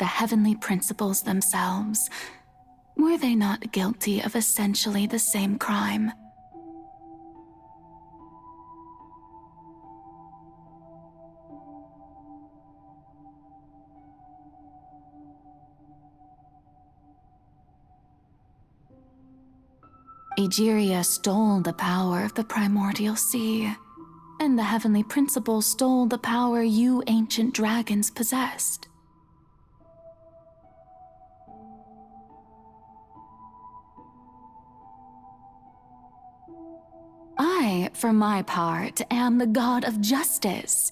the heavenly principles themselves. Were they not guilty of essentially the same crime? Egeria stole the power of the primordial sea, and the heavenly principle stole the power you ancient dragons possessed. I, for my part, am the god of justice.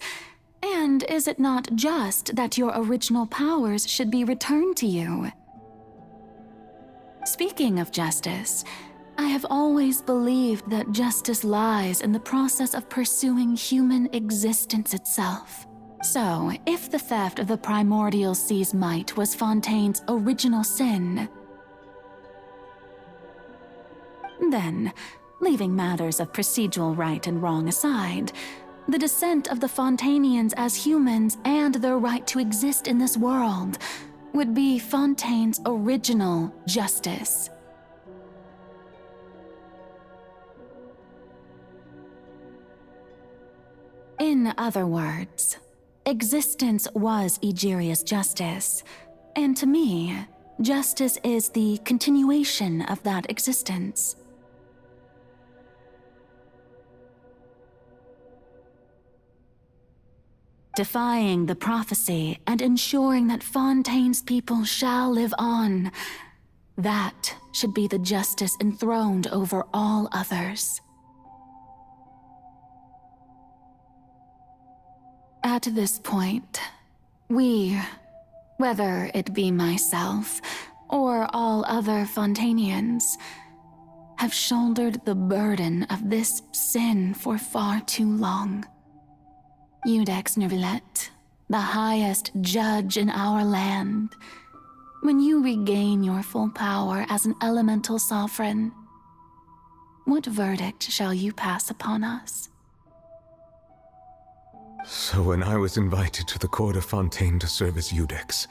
And is it not just that your original powers should be returned to you? Speaking of justice, I have always believed that justice lies in the process of pursuing human existence itself. So, if the theft of the primordial sea's might was Fontaine's original sin, then, leaving matters of procedural right and wrong aside, the descent of the Fontainians as humans and their right to exist in this world would be Fontaine's original justice. In other words, existence was Egeria's justice, and to me, justice is the continuation of that existence. Defying the prophecy and ensuring that Fontaine's people shall live on, that should be the justice enthroned over all others. At this point, we, whether it be myself or all other Fontainians, have shouldered the burden of this sin for far too long. Iudex Neuvillette, the highest judge in our land, when you regain your full power as an elemental sovereign, what verdict shall you pass upon us? So when I was invited to the court of Fontaine to serve as Iudex,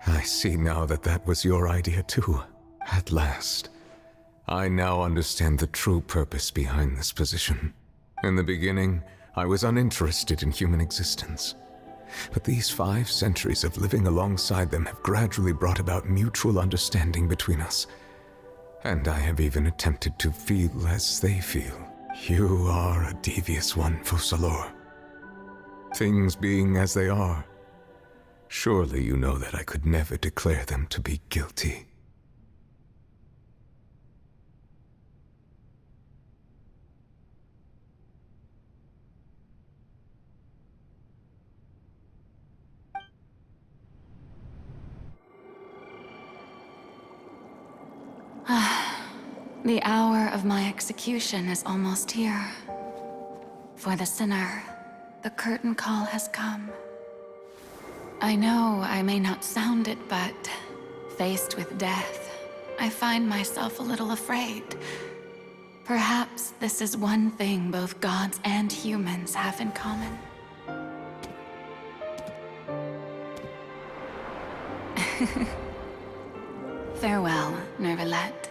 I see now that that was your idea too. At last, I now understand the true purpose behind this position. In the beginning, I was uninterested in human existence. But these 5 centuries of living alongside them have gradually brought about mutual understanding between us. And I have even attempted to feel as they feel. You are a devious one, Focalors. Things being as they are, surely you know that I could never declare them to be guilty. The hour of my execution is almost here. For the sinner, the curtain call has come. I know I may not sound it, but faced with death, I find myself a little afraid. Perhaps this is one thing both gods and humans have in common. Farewell, Neuvillette.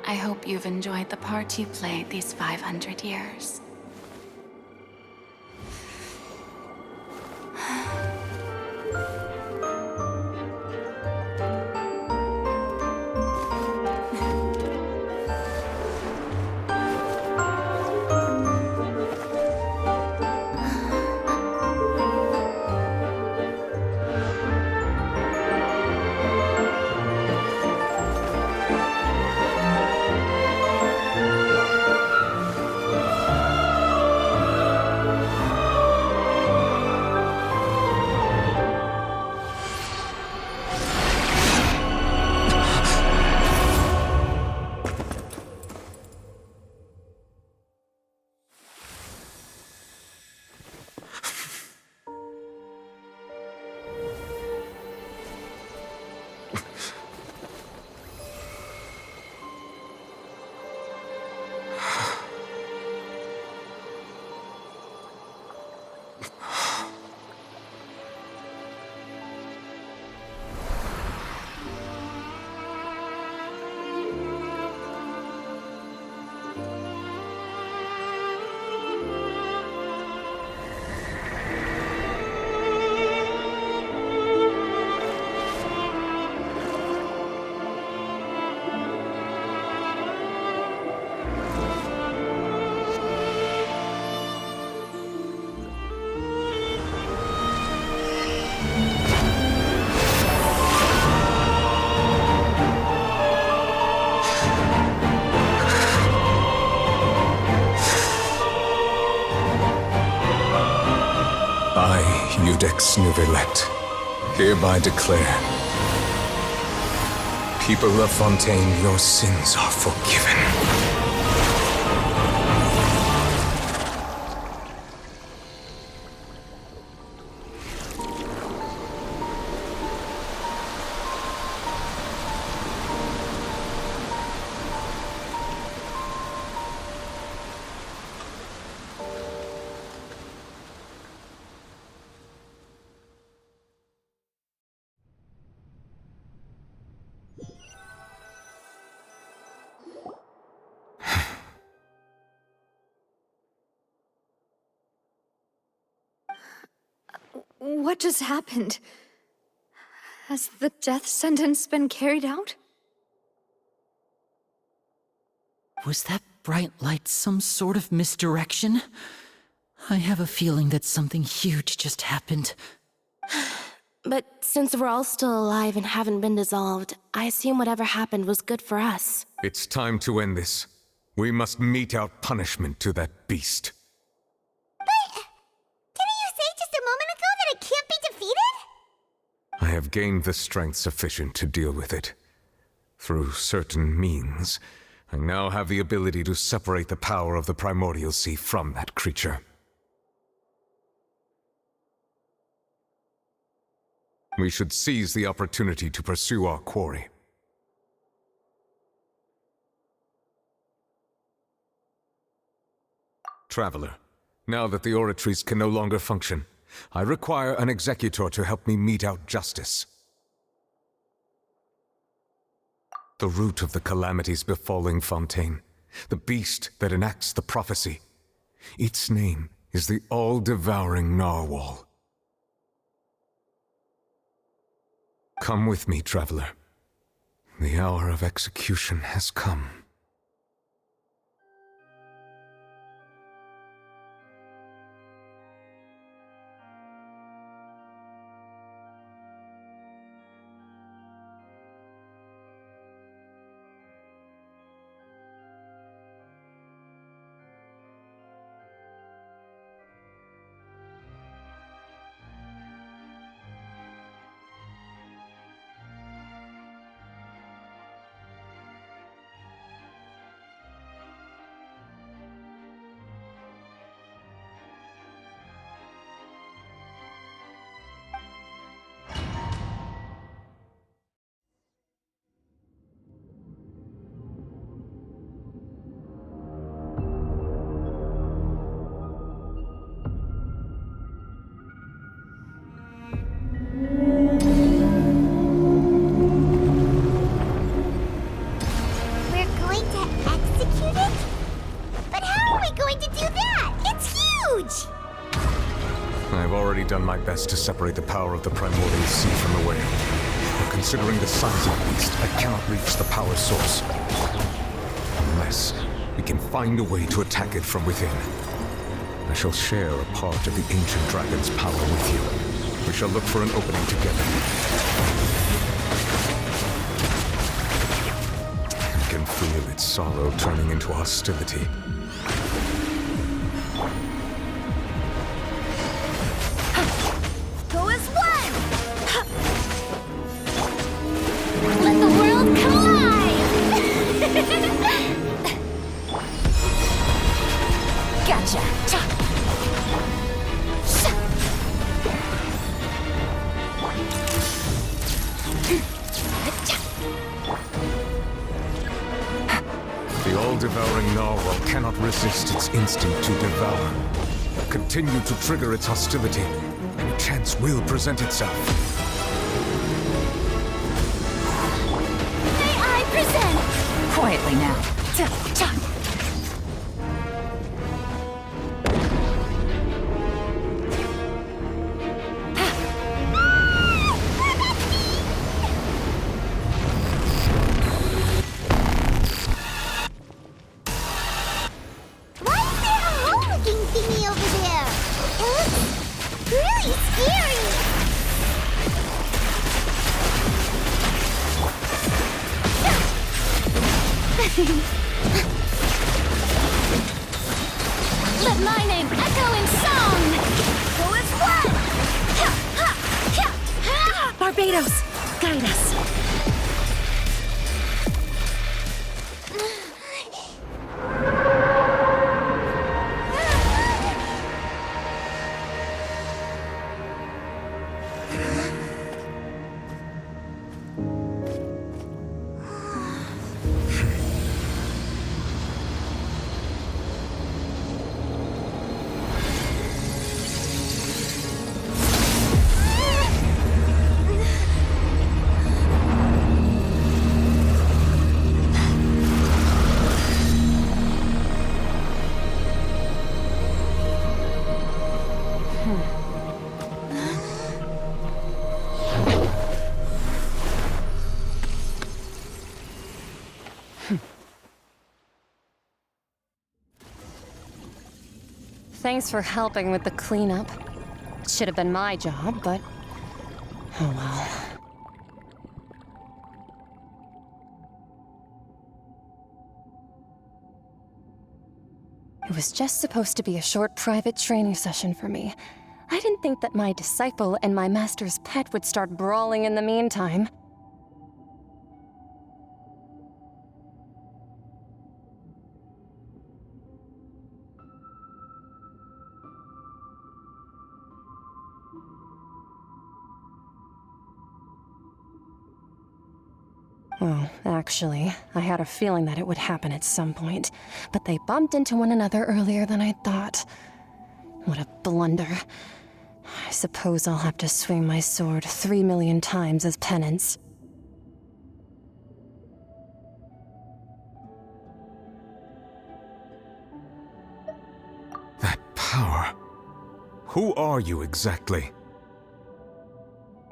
I hope you've enjoyed the part you played these 500 years. Iudex Nouvelet, hereby declare, people of Fontaine, your sins are forgiven. What just happened? Has the death sentence been carried out? Was that bright light some sort of misdirection? I have a feeling that something huge just happened. But since we're all still alive and haven't been dissolved, I assume whatever happened was good for us. It's time to end this. We must mete out punishment to that beast. Didn't you say just a moment ago that it can't be defeated? I have gained the strength sufficient to deal with it. Through certain means, I now have the ability to separate the power of the Primordial Sea from that creature. We should seize the opportunity to pursue our quarry. Traveler, now that the oratories can no longer function, I require an executor to help me mete out justice. The root of the calamities befalling Fontaine, the beast that enacts the prophecy. Its name is the all-devouring Narwhal. Come with me, traveler. The hour of execution has come. Done my best to separate the power of the Primordial Sea from the whale. But considering the size of the beast, I cannot reach the power source. Unless we can find a way to attack it from within. I shall share a part of the ancient dragon's power with you. We shall look for an opening together. I can feel its sorrow turning into hostility. Devouring narwhal cannot resist its instinct to devour. Continue to trigger its hostility, and a chance will present itself. May I present? Quietly now. Let my name echo in song! Go as one! Kratos, guide us. Thanks for helping with the cleanup. It should have been my job, but... oh well. It was just supposed to be a short private training session for me. I didn't think that my disciple and my master's pet would start brawling in the meantime. Well, actually, I had a feeling that it would happen at some point, but they bumped into one another earlier than I thought. What a blunder. I suppose I'll have to swing my sword 3 million times as penance. That power. Who are you exactly?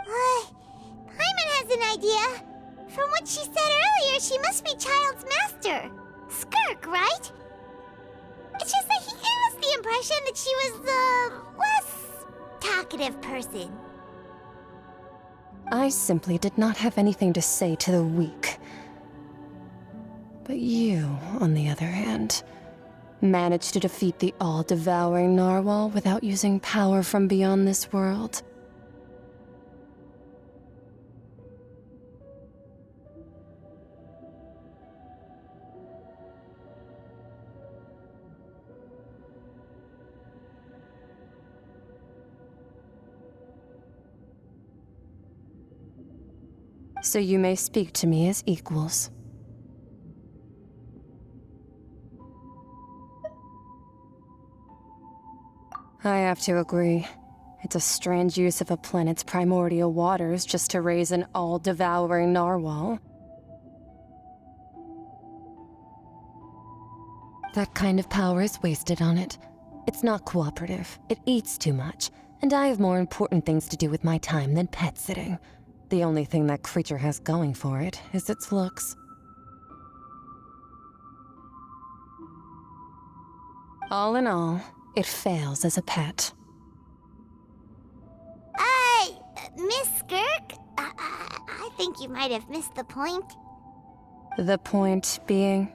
Paimon has an idea. From what she said earlier, she must be Child's master. Skirk, right? It's just that he gave us the impression that she was the less talkative person. I simply did not have anything to say to the weak. But you, on the other hand, managed to defeat the all-devouring narwhal without using power from beyond this world. So you may speak to me as equals. I have to agree. It's a strange use of a planet's primordial waters just to raise an all-devouring narwhal. That kind of power is wasted on it. It's not cooperative. It eats too much. And I have more important things to do with my time than pet sitting. The only thing that creature has going for it is its looks. All in all, it fails as a pet. Miss Skirk? I think you might have missed the point. The point being?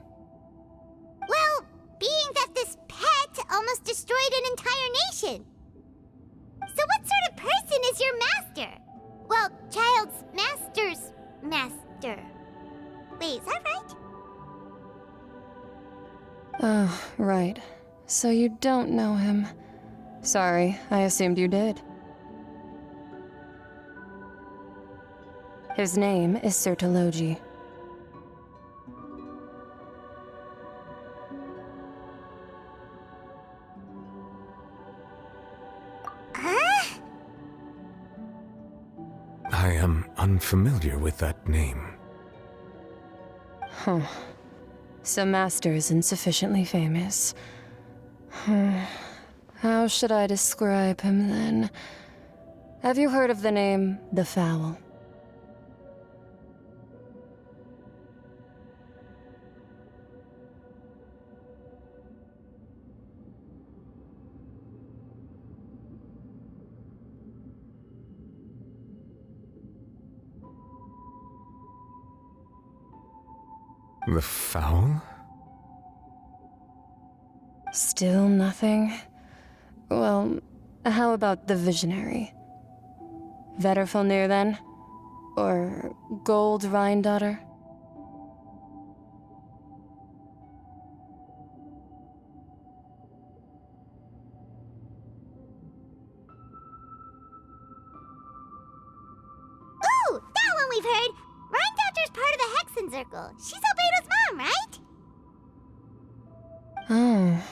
Well, being that this pet almost destroyed an entire nation. So what sort of person is your master? Well, Child's master's master. Wait, is that right? Oh, right. So you don't know him. Sorry, I assumed you did. His name is Sertologi. Huh? I am unfamiliar with that name. Huh. So Master isn't sufficiently famous. How should I describe him then? Have you heard of the name The Fowl? The Fowl? Still nothing? Well, how about the Visionary? Vetterfalnir then? Or Gold Rhine-daughter? Ooh, that one we've heard! Rhine-Daughter's part of the Hexen Circle. She's Albedo's mom, right? Oh,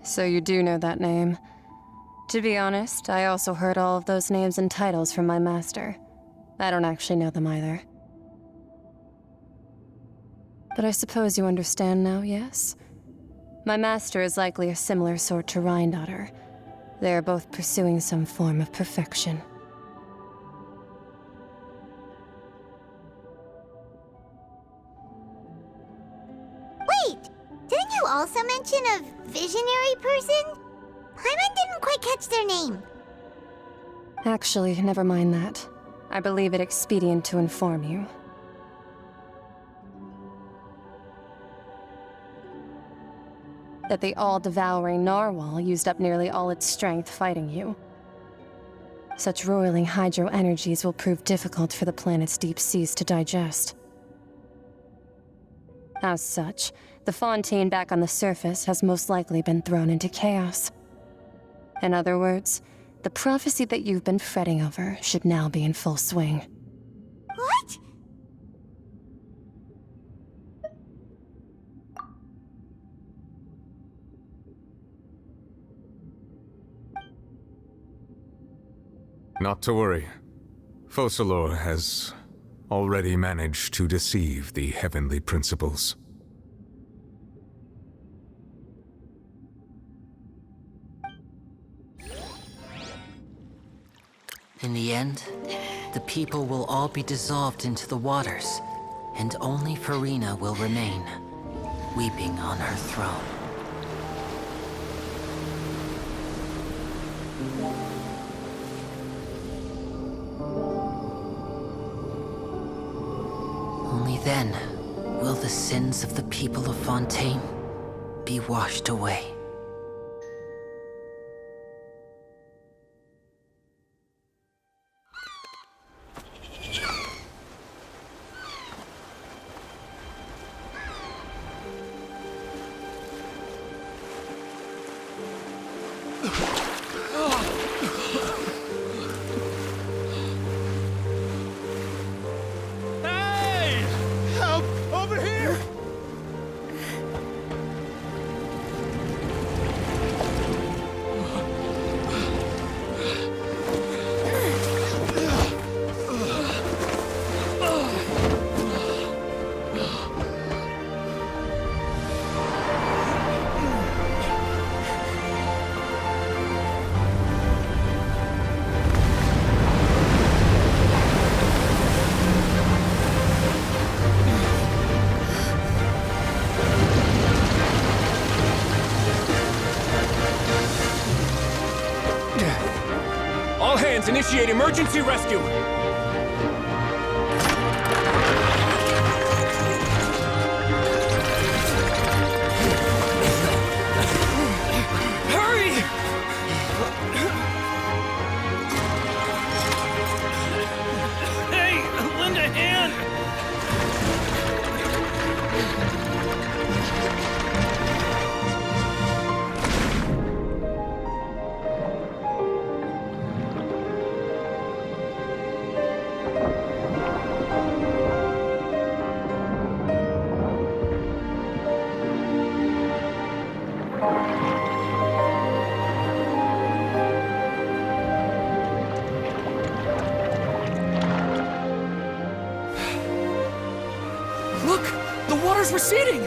so you do know that name. To be honest, I also heard all of those names and titles from my master. I don't actually know them either. But I suppose you understand now, yes? My master is likely a similar sort to Rhine-Daughter. They are both pursuing some form of perfection. Wait, didn't you also mention a visionary person? Paimon didn't quite catch their name. Actually, never mind that. I believe it expedient to inform you. That the all-devouring narwhal used up nearly all its strength fighting you. Such roiling hydro energies will prove difficult for the planet's deep seas to digest. As such, the Fontaine back on the surface has most likely been thrown into chaos. In other words, the prophecy that you've been fretting over should now be in full swing. What? Not to worry. Focalor has already managed to deceive the heavenly principles. In the end, the people will all be dissolved into the waters, and only Farina will remain, weeping on her throne. Only then will the sins of the people of Fontaine be washed away. All hands, initiate emergency rescue! Hurry! Hey, lend a hand! Look! The water's receding!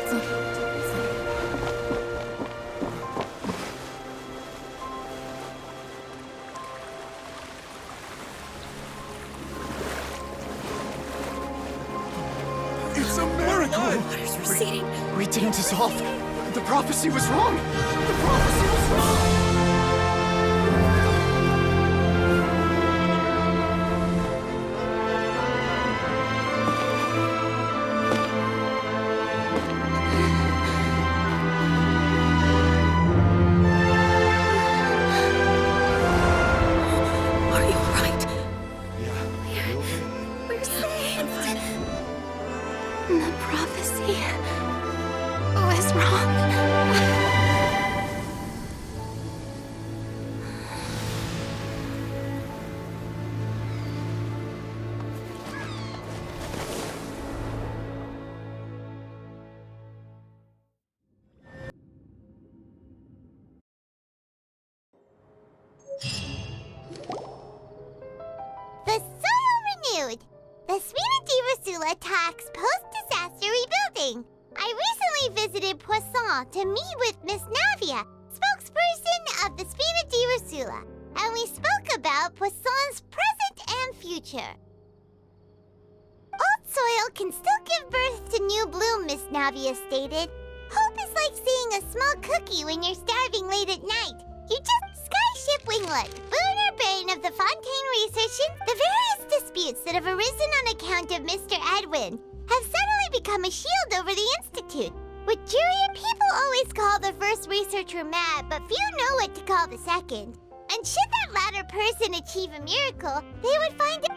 It's a miracle! Water's receding. We didn't dissolve. The prophecy was wrong! The prophecy was wrong! Are you alright? Yeah. We're safe. left. The prophecy was wrong. The soil renewed. The Spina di talks post-disaster rebuilding. I recently visited Poisson to meet with Miss Navia, spokesperson of the Spina di and we spoke about Poisson's present and future. Old soil can still give birth to new bloom, Miss Navia stated. Hope is like seeing a small cookie when you're starving late at night. You just Skyship Winglet, Booner Brain of the Fontaine Research, the various disputes that have arisen on account of Mr. Edwin have suddenly become a shield over the Institute. With Jurian, people always call the first researcher mad, but few know what to call the second. And should that latter person achieve a miracle, they would find it.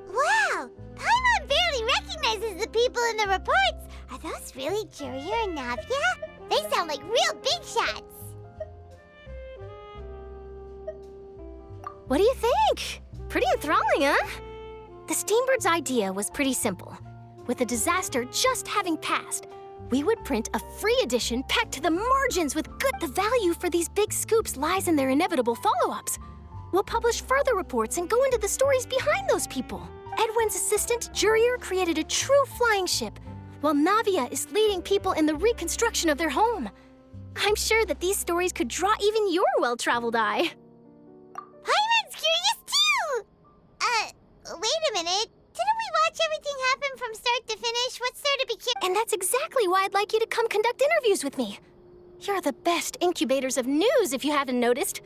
Wow! Paimon barely recognizes the people in the reports. Are those really Jurier and Navia? They sound like real big shots. What do you think? Pretty enthralling, huh? The Steambird's idea was pretty simple. With the disaster just having passed, we would print a free edition packed to the margins with good. The value for these big scoops lies in their inevitable follow-ups. We'll publish further reports and go into the stories behind those people. Edwin's assistant, Jurier, created a true flying ship, while Navia is leading people in the reconstruction of their home. I'm sure that these stories could draw even your well-traveled eye. Paimon's curious too! Wait a minute. Didn't we watch everything happen from start to finish? What's there to be curious? And that's exactly why I'd like you to come conduct interviews with me. You're the best incubators of news, if you haven't noticed.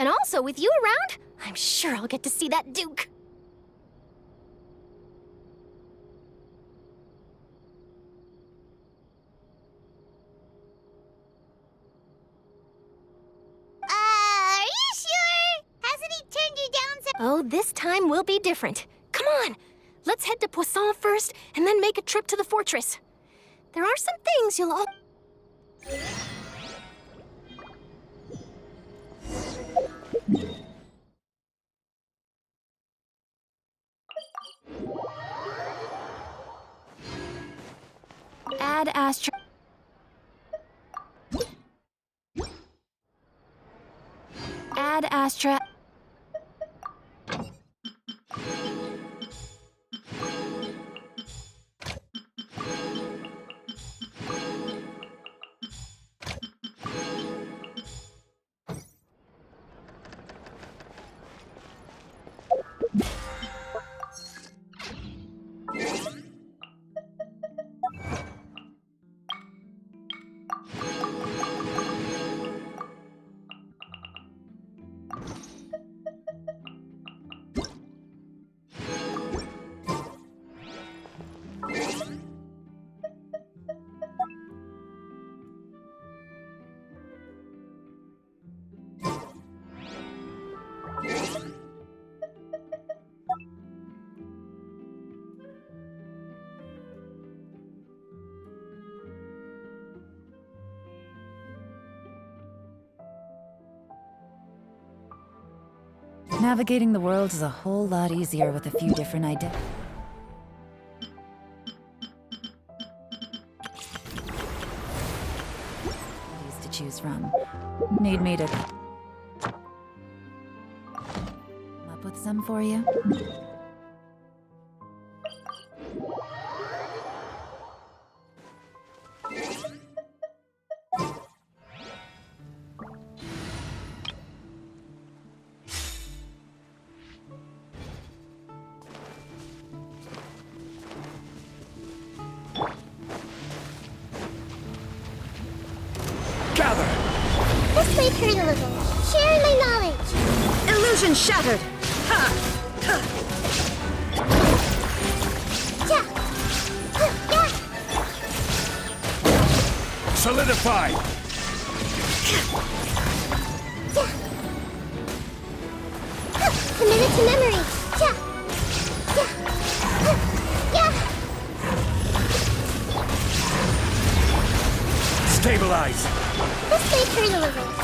And also, with you around, I'm sure I'll get to see that Duke. Are you sure? Hasn't he turned you down so— Oh, this time will be different. Come on, let's head to Poisson first, and then make a trip to the fortress. There are some things you'll all— Add Astra. Add Astra. Navigating the world is a whole lot easier with a few different ideas to choose from. Need me to come up with some for you? This way, Colonel. Sharing my knowledge. Illusion shattered! Ha! Yeah. Yeah. Solidify! Yeah. Committed to memory. Yeah. Yeah. Stabilize! This way through the river.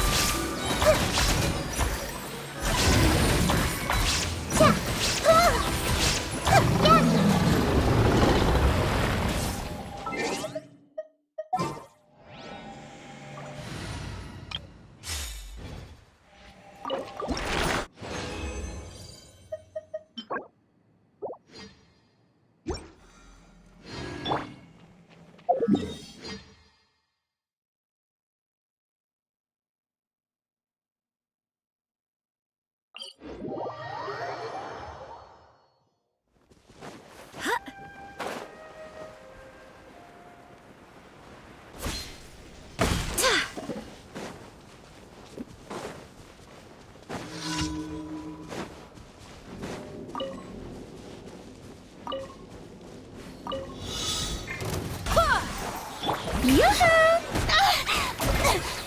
Yoo-hoo!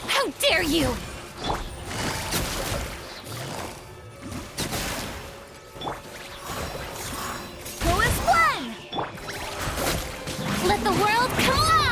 How dare you! Go as one! Let the world come alive!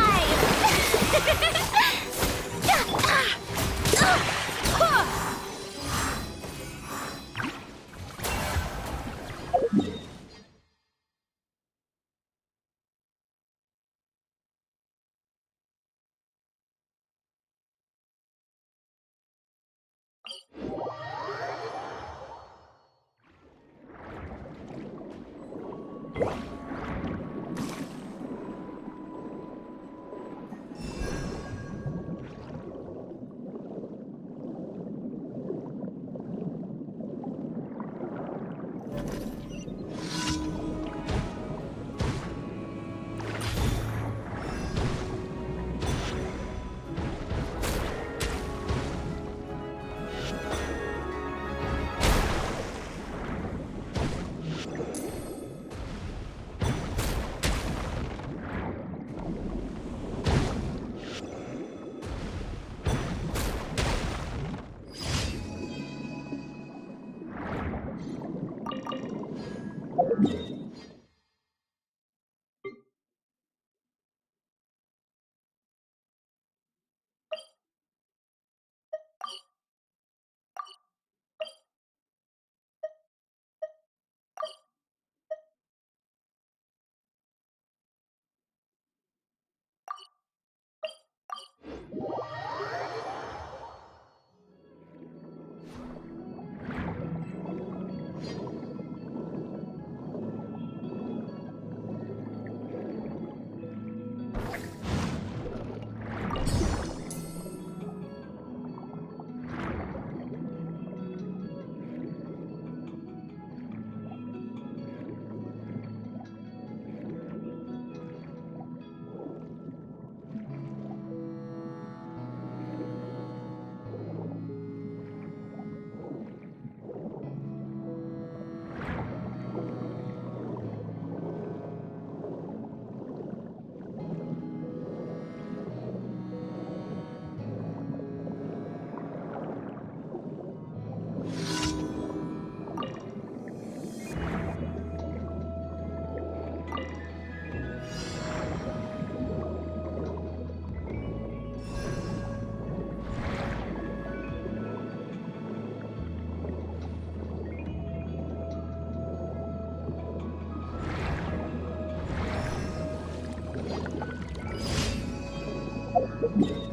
you